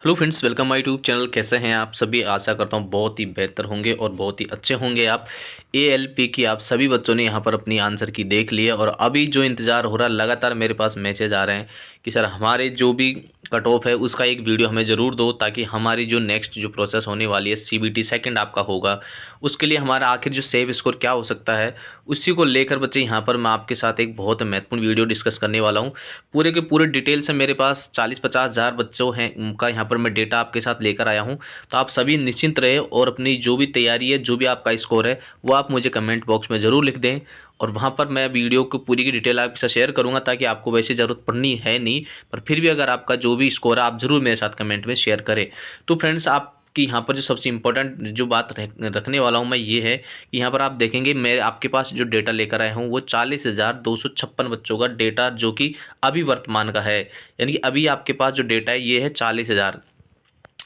Hello friends, welcome my YouTube channel. कैसे हैं आप सभी? आशा करता हूं बहुत ही बेहतर होंगे और बहुत ही अच्छे होंगे आप। एएलपी की आप सभी बच्चों ने यहां पर अपनी आंसर की देख ली है और अभी जो इंतज़ार हो रहा है, लगातार मेरे पास मैसेज आ रहे हैं कि सर हमारे जो भी कट ऑफ है उसका एक वीडियो हमें ज़रूर दो, ताकि हमारी जो नेक्स्ट जो प्रोसेस होने वाली है सीबीटी सेकंड आपका होगा, उसके लिए हमारा आखिर जो सेव स्कोर क्या हो सकता है उसी को लेकर बच्चे यहाँ पर मैं आपके साथ एक बहुत महत्वपूर्ण वीडियो डिस्कस करने वाला हूँ। पूरे के पूरे डिटेल से मेरे पास 40-50 हज़ार बच्चों हैं उनका यहाँ पर मैं डेटा आपके साथ लेकर आया हूँ। तो आप सभी निश्चिंत रहे और अपनी जो भी तैयारी है, जो भी आपका स्कोर है, वो आप मुझे कमेंट बॉक्स में ज़रूर लिख दें और वहाँ पर मैं वीडियो को पूरी की डिटेल आपके साथ शेयर करूँगा, ताकि आपको वैसे ज़रूरत पड़नी है नहीं, पर फिर भी अगर आपका जो भी स्कोर है आप ज़रूर मेरे साथ कमेंट में शेयर करें। तो फ्रेंड्स, आप कि यहाँ पर जो सबसे इम्पोर्टेंट जो बात रखने वाला हूँ मैं ये है कि यहाँ पर आप देखेंगे मैं आपके पास जो डेटा लेकर आया हूँ वो 40,256 बच्चों का डेटा जो कि अभी वर्तमान का है, यानी कि अभी आपके पास जो डेटा है ये है 40,000।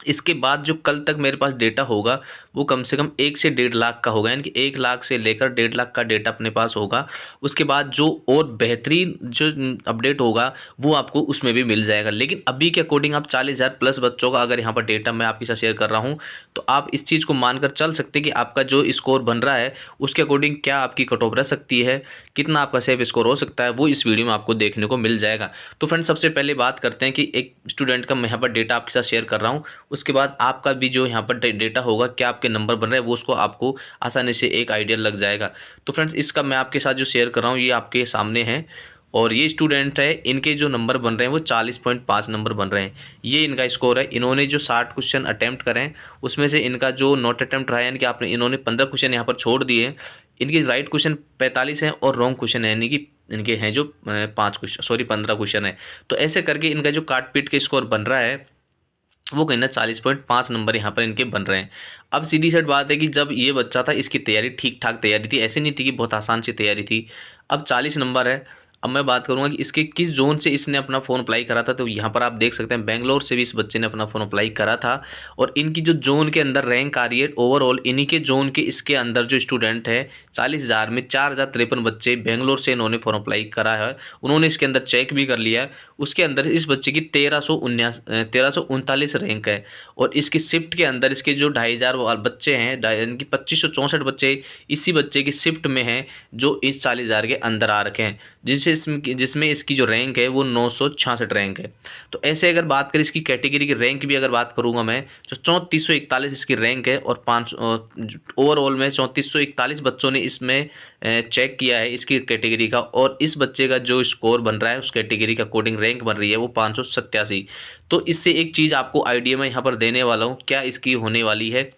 इसके बाद जो कल तक मेरे पास डेटा होगा वो कम से कम 1 से 1.5 लाख का होगा, यानी कि 1 लाख से लेकर 1.5 लाख का डेटा अपने पास होगा। उसके बाद जो और बेहतरीन जो अपडेट होगा वो आपको उसमें भी मिल जाएगा। लेकिन अभी के अकॉर्डिंग आप 40,000 प्लस बच्चों का अगर यहाँ पर डेटा मैं आपके साथ शेयर कर रहा हूँ, तो आप इस चीज़ को मानकर चल सकते हैं कि आपका जो स्कोर बन रहा है उसके अकॉर्डिंग क्या आपकी कट ऑफ रह सकती है, कितना आपका सेफ स्कोर हो सकता है, वो इस वीडियो में आपको देखने को मिल जाएगा। तो फ्रेंड्स, सबसे पहले बात करते हैं कि एक स्टूडेंट का मैं यहाँ पर डेटा आपके साथ शेयर कर रहा हूँ। उसके बाद आपका भी जो यहाँ पर डेटा होगा, क्या आपके नंबर बन रहे हैं, वो उसको आपको आसानी से एक आइडिया लग जाएगा। तो फ्रेंड्स, इसका मैं आपके साथ जो शेयर कर रहा हूँ ये आपके सामने है और ये स्टूडेंट है, इनके जो नंबर बन रहे हैं वो 40.5 नंबर बन रहे हैं। ये इनका स्कोर है। इन्होंने जो 60 क्वेश्चन अटैम्प्ट करें उसमें से इनका जो नॉट अटैम्प्ट रहा है, यानी कि इन्होंने 15 क्वेश्चन यहाँ पर छोड़ दिए हैं। इनके राइट क्वेश्चन 45 हैं और रॉन्ग क्वेश्चन है, यानी कि इनके हैं जो 5 क्वेश्चन, सॉरी 15 क्वेश्चन है। तो ऐसे करके इनका जो काट पीट के स्कोर बन रहा है वो कहीं ना 40.5 नंबर यहाँ पर इनके बन रहे हैं। अब सीधी सी बात है कि जब ये बच्चा था इसकी तैयारी ठीक ठाक तैयारी थी, ऐसे नहीं थी कि बहुत आसान सी तैयारी थी। अब 40 नंबर है। अब मैं बात करूंगा कि इसके किस जोन से इसने अपना फ़ोन अप्लाई करा था। तो यहाँ पर आप देख सकते हैं बेंगलोर से भी इस बच्चे ने अपना फ़ोन अप्लाई करा था और इनकी जो जोन के अंदर रैंक आ रही है ओवरऑल, इन्हीं के जोन के इसके अंदर जो स्टूडेंट है 40,000 में 4,053 बच्चे बेंगलोर से इन्होंने फ़ोन अप्लाई करा है। उन्होंने इसके अंदर चेक भी कर लिया है। उसके अंदर इस बच्चे की 1339 रैंक है और इसकी शिफ्ट के अंदर इसके जो 2,500 बच्चे हैं, यानी कि 2564 बच्चे इसी बच्चे की शिफ्ट में हैं जो इस 40,000 के अंदर आ रखे हैं, जिसमें इसकी जो रैंक है वो 966 रैंक है। तो ऐसे अगर बात करें इसकी कैटेगरी की रैंक भी अगर बात करूंगा मैं, तो 3441 इसकी रैंक है और 5 ओवरऑल में 3441 बच्चों ने इसमें चेक किया है इसकी कैटेगरी का, और इस बच्चे का जो स्कोर बन रहा है उस कैटेगरी का अकॉर्डिंग रैंक बन रही है वो 587। तो इससे एक चीज़ आपको आइडिया मैं यहाँ पर देने वाला हूँ क्या इसकी होने वाली है।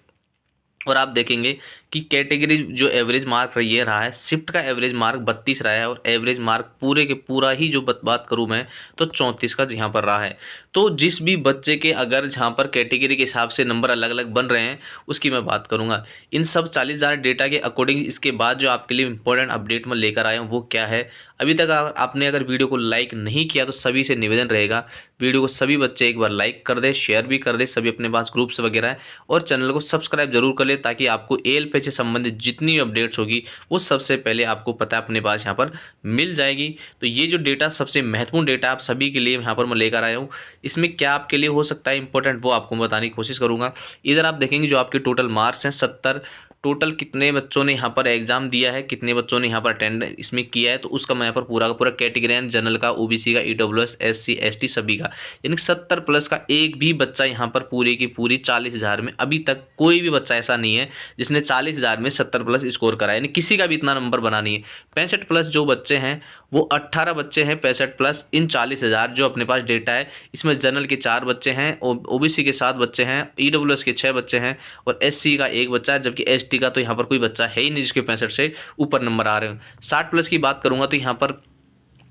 और आप देखेंगे कि कैटेगरी जो एवरेज मार्क ये रहा है, शिफ्ट का एवरेज मार्क 32 रहा है और एवरेज मार्क पूरे के पूरा ही जो बात करूं मैं तो 34 का यहाँ पर रहा है। तो जिस भी बच्चे के अगर जहाँ पर कैटेगरी के हिसाब से नंबर अलग अलग बन रहे हैं उसकी मैं बात करूंगा। इन सब 40,000 डेटा के अकॉर्डिंग इसके बाद जो आपके लिए इंपॉर्टेंट अपडेट मैं लेकर आया हूँ वो क्या है। अभी तक आपने अगर वीडियो को लाइक नहीं किया तो सभी से निवेदन रहेगा, वीडियो को सभी बच्चे एक बार लाइक कर दे, शेयर भी कर दे, सभी अपने पास ग्रुप्स वगैरह है, और चैनल को सब्सक्राइब जरूर कर ले, ताकि आपको एएलपी से संबंधित जितनी भी अपडेट्स होगी वो सबसे पहले आपको पता अपने पास यहाँ पर मिल जाएगी। तो ये जो डेटा सबसे महत्वपूर्ण डेटा आप सभी के लिए यहाँ पर मैं लेकर आया हूँ, इसमें क्या आपके लिए हो सकता है इंपॉर्टेंट वो आपको बताने की कोशिश करूँगा। इधर आप देखेंगे जो आपके टोटल मार्क्स हैं 70, टोटल कितने बच्चों ने यहाँ पर एग्जाम दिया है, कितने बच्चों ने यहाँ पर अटेंड इसमें किया है, तो उसका मैं यहाँ पर पूरा का पूरा कैटेगरी एंड जनरल का, ओबीसी का, ईडब्ल्यूएस, एससी, एसटी सभी का, यानी 70 प्लस का एक भी बच्चा यहाँ पर पूरी की पूरी 40,000 में अभी तक कोई भी बच्चा ऐसा नहीं है जिसने 40,000 में 70 प्लस स्कोर करा है, यानी किसी का भी इतना नंबर बना नहीं है। 65 प्लस जो बच्चे हैं वो 18 बच्चे हैं 65 प्लस इन 40,000 जो अपने पास डेटा है। इसमें जनरल के 4 बच्चे हैं, ओबीसी के 7 बच्चे हैं, ईडब्ल्यूएस के 6 बच्चे हैं और एससी का 1 बच्चा है, जबकि एसटी का तो यहाँ पर कोई बच्चा है ही नहीं जिसके 65 से ऊपर नंबर आ रहे हैं। 60 प्लस की बात करूंगा तो यहाँ पर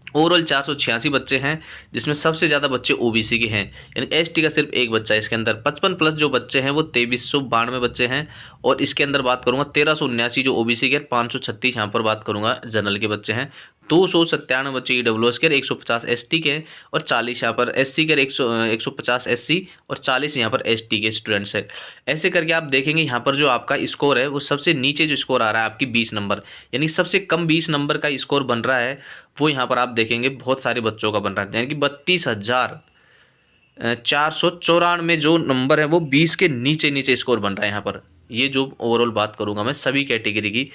ओवरऑल 486 बच्चे हैं, जिसमें सबसे ज़्यादा बच्चे ओबीसी के हैं, यानी एसटी का सिर्फ एक बच्चा है इसके अंदर। 55 प्लस जो बच्चे हैं वो 2392 बच्चे हैं और इसके अंदर बात करूंगा 1379 जो ओबीसी के, 536 यहाँ पर बात करूंगा जनरल के बच्चे हैं, 297 बच्चे ईडब्ल्यूएस के, 150 एसटी के और 40 यहाँ पर एससी के, 150 एससी और 40 यहाँ पर एसटी के स्टूडेंट्स है। ऐसे करके आप देखेंगे यहाँ पर जो आपका स्कोर है वो सबसे नीचे जो स्कोर आ रहा है आपकी 20 नंबर, यानी सबसे कम 20 नंबर का स्कोर बन रहा है वो यहाँ पर आप देखेंगे बहुत सारे बच्चों का बन रहा है, यानी कि 32,000 494 जो नंबर है वो 20 के नीचे नीचे स्कोर बन रहा है यहाँ पर। ये जो ओवरऑल बात करूंगा मैं सभी कैटेगरी की,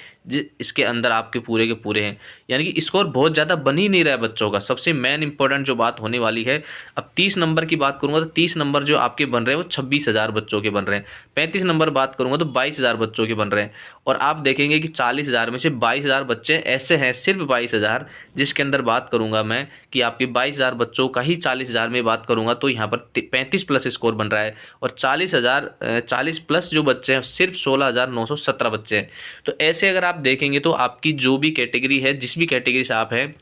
इसके अंदर आपके पूरे के पूरे हैं, यानी कि स्कोर बहुत ज़्यादा बन ही नहीं रहा है बच्चों का। सबसे मेन इंपॉर्टेंट जो बात होने वाली है, अब 30 नंबर की बात करूंगा तो 30 नंबर जो आपके बन रहे हैं वो 26,000 बच्चों के बन रहे हैं। 35 नंबर बात करूंगा तो 22,000 बच्चों के बन रहे हैं। और आप देखेंगे कि 40,000 में से 22,000 बच्चे ऐसे हैं, सिर्फ 22,000, जिसके अंदर बात करूंगा मैं कि आपके 22,000 बच्चों का ही 40,000 में बात करूंगा तो यहाँ पर 35 प्लस स्कोर बन रहा है। और 40 प्लस जो बच्चे हैं सिर्फ 16,917 बच्चे हैं। तो ऐसे अगर आप देखेंगे तो आपकी जो भी कैटेगरी है, जिस भी कैटेगरी से आप हैं,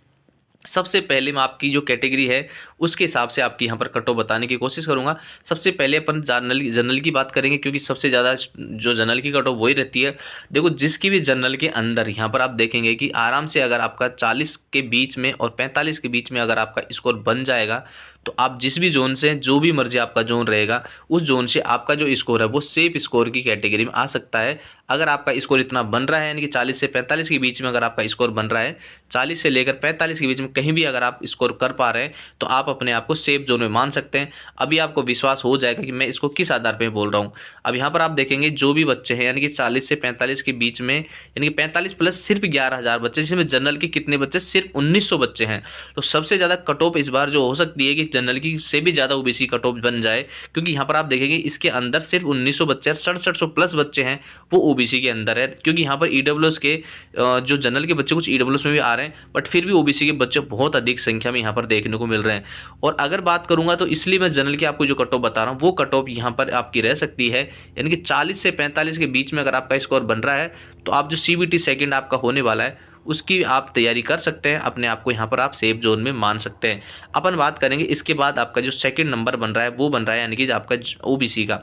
सबसे पहले मैं आपकी जो कैटेगरी है उसके हिसाब से आपकी यहाँ पर कट ऑफ बताने की कोशिश करूँगा। सबसे पहले अपन जनरल की बात करेंगे, क्योंकि सबसे ज़्यादा जो जनरल की कट ऑफ वही रहती है। देखो, जिसकी भी जनरल के अंदर यहाँ पर आप देखेंगे कि आराम से अगर आपका 40 के बीच में और 45 के बीच में अगर आपका स्कोर बन जाएगा तो आप जिस भी जोन से, जो भी मर्जी आपका जोन रहेगा, उस जोन से आपका जो स्कोर है वो सेफ स्कोर की कैटेगरी में आ सकता है। अगर आपका स्कोर इतना बन रहा है, यानी कि 40 से 45 के बीच में अगर आपका स्कोर बन रहा है, 40 से लेकर 45 के बीच में कहीं भी अगर आप स्कोर कर पा रहे हैं तो आप अपने आप को सेफ जोन में मान सकते हैं। अभी आपको विश्वास हो जाएगा कि मैं इसको किस आधार पर बोल रहा हूँ। अब यहाँ पर आप देखेंगे जो भी बच्चे हैं, यानी कि 40 से 45 के बीच में, यानी कि 45 प्लस सिर्फ 11,000 बच्चे, जिसमें जनरल के कितने बच्चे, सिर्फ 1900 बच्चे हैं। तो सबसे ज़्यादा कट ऑफ इस बार जो हो सकती है कि जनरल की से भी ज़्यादा ओबीसी कट ऑफ बन जाए, क्योंकि यहाँ पर आप देखेंगे इसके अंदर सिर्फ 1900 बच्चे, 6700 प्लस बच्चे हैं वो ओबीसी के अंदर है। क्योंकि यहाँ पर ईडब्ल्यूएस के जो जनरल के बच्चे कुछ ईडब्ल्यूएस में भी आ रहे हैं, बट फिर भी ओबीसी के बच्चे बहुत अधिक संख्या में यहाँ पर देखने को मिल रहे हैं। और अगर बात करूंगा तो इसलिए मैं जनरल की आपको जो कट ऑफ बता रहा हूँ वो कट ऑफ यहाँ पर आपकी रह सकती है, यानी कि 40 से 45 के बीच में अगर आपका स्कोर बन रहा है तो आप जो सीबीटी सेकंड आपका होने वाला है उसकी आप तैयारी कर सकते हैं। अपने आप को यहाँ पर आप सेफ जोन में मान सकते हैं। अपन बात करेंगे इसके बाद आपका जो सेकंड नंबर बन रहा है वो बन रहा है, यानी कि आपका ओबीसी का।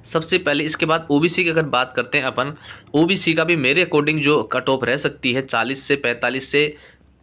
सबसे पहले इसके बाद ओबीसी की अगर बात करते हैं अपन, ओबीसी का भी मेरे अकॉर्डिंग जो कट ऑफ रह सकती है 40 से 45 से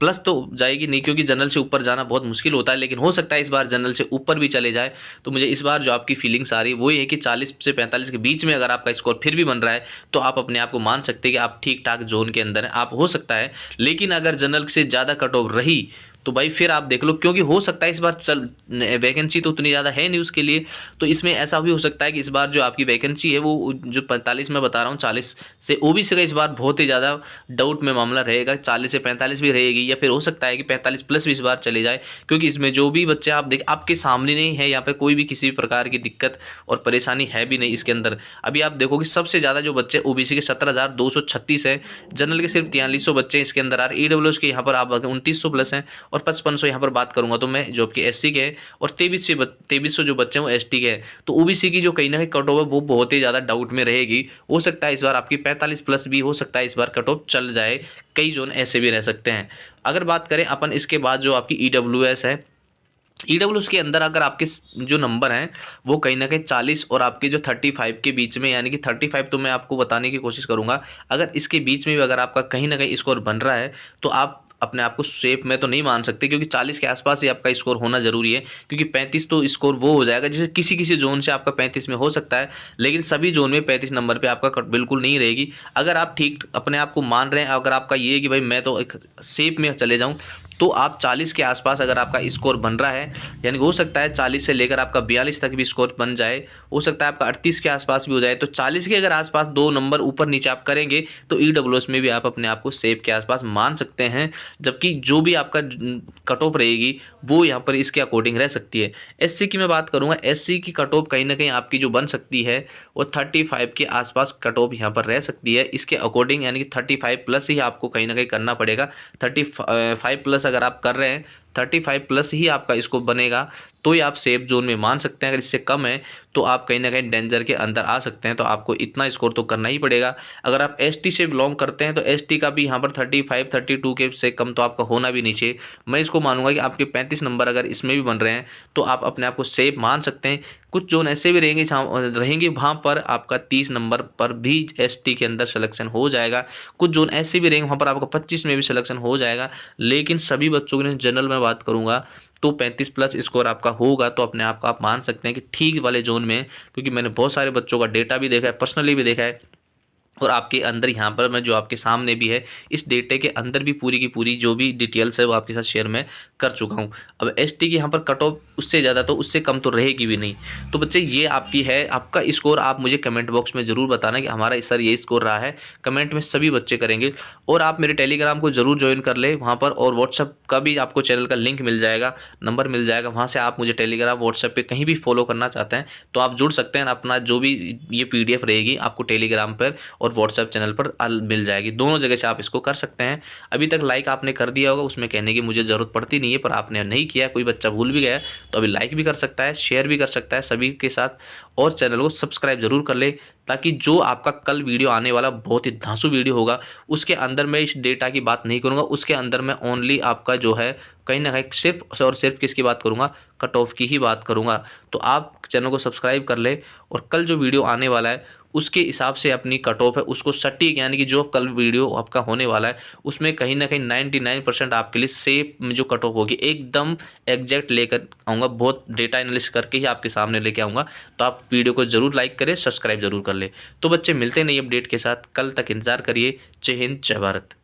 प्लस तो जाएगी नहीं, क्योंकि जनरल से ऊपर जाना बहुत मुश्किल होता है, लेकिन हो सकता है इस बार जनरल से ऊपर भी चले जाए। तो मुझे इस बार जो आपकी फीलिंग्स आ रही है वो ये कि 40 से 45 के बीच में अगर आपका स्कोर फिर भी बन रहा है तो आप अपने आप को मान सकते हैं कि आप ठीक ठाक जोन के अंदर हैं, आप हो सकता है। लेकिन अगर जनरल से ज़्यादा कट ऑफ रही तो भाई फिर आप देख लो, क्योंकि हो सकता है इस बार वैकेंसी तो उतनी ज़्यादा है नहीं उसके लिए, तो इसमें ऐसा भी हो सकता है कि इस बार जो आपकी वैकेंसी है वो जो 45 में बता रहा हूँ 40 से ओबीसी का इस बार बहुत ही ज़्यादा डाउट में मामला रहेगा। 40 से 45 भी रहेगी, या फिर हो सकता है कि 45 प्लस भी इस बार चले जाए, क्योंकि इसमें जो भी बच्चे आप देख आपके सामने नहीं है, यहाँ पे कोई भी किसी भी प्रकार की दिक्कत और परेशानी है भी नहीं इसके अंदर। अभी आप देखो कि सबसे ज़्यादा जो बच्चे ओबीसी के 17,236 है, जनरल के सिर्फ 4300 बच्चे इसके अंदर आ रहे, ईडब्ल्यूएस के यहाँ पर आप 2900 प्लस हैं, और 5500 यहाँ पर बात करूंगा तो मैं जो आपके एससी के हैं, और 2300 जो बच्चे हैं वो एसटी के हैं। तो ओबीसी की जो कहीं ना कहीं कट ऑफ है वो बहुत ही ज़्यादा डाउट में रहेगी। हो सकता है इस बार आपकी 45 प्लस भी हो सकता है इस बार कट ऑफ चल जाए, कई जोन ऐसे भी रह सकते हैं। अगर बात करें अपन इसके बाद जो आपकी ईडब्ल्यूएस है, ईडब्ल्यूएस के अंदर अगर आपके जो नंबर हैं वो कहीं ना कहीं 40 और आपके जो 35 के बीच में, यानी कि 35 तो मैं आपको बताने की कोशिश करूंगा, अगर इसके बीच में भी अगर आपका कहीं ना कहीं स्कोर बन रहा है तो आप अपने आप को सेफ में तो नहीं मान सकते, क्योंकि 40 के आसपास ही आपका स्कोर होना जरूरी है। क्योंकि 35 तो स्कोर वो हो जाएगा जैसे किसी किसी जोन से आपका 35 में हो सकता है, लेकिन सभी जोन में 35 नंबर पे आपका कट बिल्कुल नहीं रहेगी। अगर आप ठीक अपने आप को मान रहे हैं, अगर आपका ये है कि भाई मैं तो एक सेफ में चले जाऊँ, तो आप 40 के आसपास अगर आपका स्कोर बन रहा है, यानी हो सकता है 40 से लेकर आपका 42 तक भी स्कोर बन जाए, हो सकता है आपका 38 के आसपास भी हो जाए, तो 40 के अगर आसपास 2 नंबर ऊपर नीचे आप करेंगे तो ईडब्ल्यूएस में भी आप अपने आप को सेफ के आसपास मान सकते हैं। जबकि जो भी आपका कट ऑफ रहेगी वो यहाँ पर इसके अकॉर्डिंग रह सकती है। एससी की मैं बात करूँगा, एससी की कट ऑफ कहीं ना कहीं आपकी जो बन सकती है वो 35 के आसपास कट ऑफ यहाँ पर रह सकती है इसके अकॉर्डिंग, यानी कि 35 प्लस ही आपको कहीं ना कहीं करना पड़ेगा। 35 प्लस अगर आप कर रहे हैं, 35 प्लस ही आपका इसको बनेगा तो ही आप सेफ जोन में मान सकते हैं। अगर इससे कम है तो आप कहीं ना कहीं डेंजर के अंदर आ सकते हैं, तो आपको इतना स्कोर तो करना ही पड़ेगा। अगर आप एसटी से बिलोंग करते हैं तो एसटी का भी यहाँ पर 35 32 के से कम तो आपका होना भी नहीं चाहिए। मैं इसको मानूंगा कि आपके 35 नंबर अगर इसमें भी बन रहे हैं तो आप अपने आप को सेफ मान सकते हैं। कुछ जोन ऐसे भी रहेंगे वहाँ पर आपका 30 नंबर पर भी एसटी के अंदर सिलेक्शन हो जाएगा। कुछ जोन ऐसे भी रहेंगे वहाँ पर आपका 25 में भी सिलेक्शन हो जाएगा। लेकिन सभी बच्चों के लिए जनरल में बात करूँगा तो 35 प्लस स्कोर आपका होगा तो अपने आप को आप मान सकते हैं कि ठीक वाले जोन में, क्योंकि मैंने बहुत सारे बच्चों का डेटा भी देखा है, पर्सनली भी देखा है और आपके अंदर यहाँ पर मैं जो आपके सामने भी है, इस डेटे के अंदर भी पूरी की पूरी जो भी डिटेल्स है वो आपके साथ शेयर मैं कर चुका हूँ। अब एसटी की यहाँ पर कट ऑफ उससे ज़्यादा तो उससे कम तो रहेगी भी नहीं। तो बच्चे ये आपकी है, आपका स्कोर आप मुझे कमेंट बॉक्स में ज़रूर बताना कि हमारा सर ये स्कोर रहा है। कमेंट में सभी बच्चे करेंगे। और आप मेरे टेलीग्राम को ज़रूर ज्वाइन कर ले वहाँ पर, और व्हाट्सअप का भी आपको चैनल का लिंक मिल जाएगा, नंबर मिल जाएगा। वहाँ से आप मुझे टेलीग्राम व्हाट्सएप पे कहीं भी फॉलो करना चाहते हैं तो आप जुड़ सकते हैं। अपना जो भी ये PDF रहेगी आपको टेलीग्राम पर और व्हाट्सएप चैनल पर मिल जाएगी, दोनों जगह से आप इसको कर सकते हैं। अभी तक लाइक आपने कर दिया होगा, उसमें कहने की मुझे ज़रूरत पड़ती नहीं है, पर आपने नहीं किया, कोई बच्चा भूल भी गया तो अभी लाइक भी कर सकता है, शेयर भी कर सकता है सभी के साथ, और चैनल को सब्सक्राइब जरूर कर ले, ताकि जो आपका कल वीडियो आने वाला बहुत ही धांसू वीडियो होगा उसके अंदर मैं इस डेटा की बात नहीं करूंगा। उसके अंदर मैं ओनली आपका जो है कहीं ना कहीं सिर्फ और सिर्फ किसकी बात करूंगा, कट ऑफ की ही बात करूंगा। तो आप चैनल को सब्सक्राइब कर ले, और कल जो वीडियो आने वाला है उसके हिसाब से अपनी कट ऑफ है उसको सटीक, यानी कि जो कल वीडियो आपका होने वाला है उसमें कहीं ना कहीं 99% आपके लिए सेफ में जो कट ऑफ होगी एकदम एग्जैक्ट लेकर आऊँगा, बहुत डेटा एनालिसिस करके ही आपके सामने लेके आऊँगा। तो आप वीडियो को जरूर लाइक करें, सब्सक्राइब जरूर कर ले। तो बच्चे मिलते हैं नई अपडेट के साथ, कल तक इंतजार करिए। जय हिंद, जय भारत।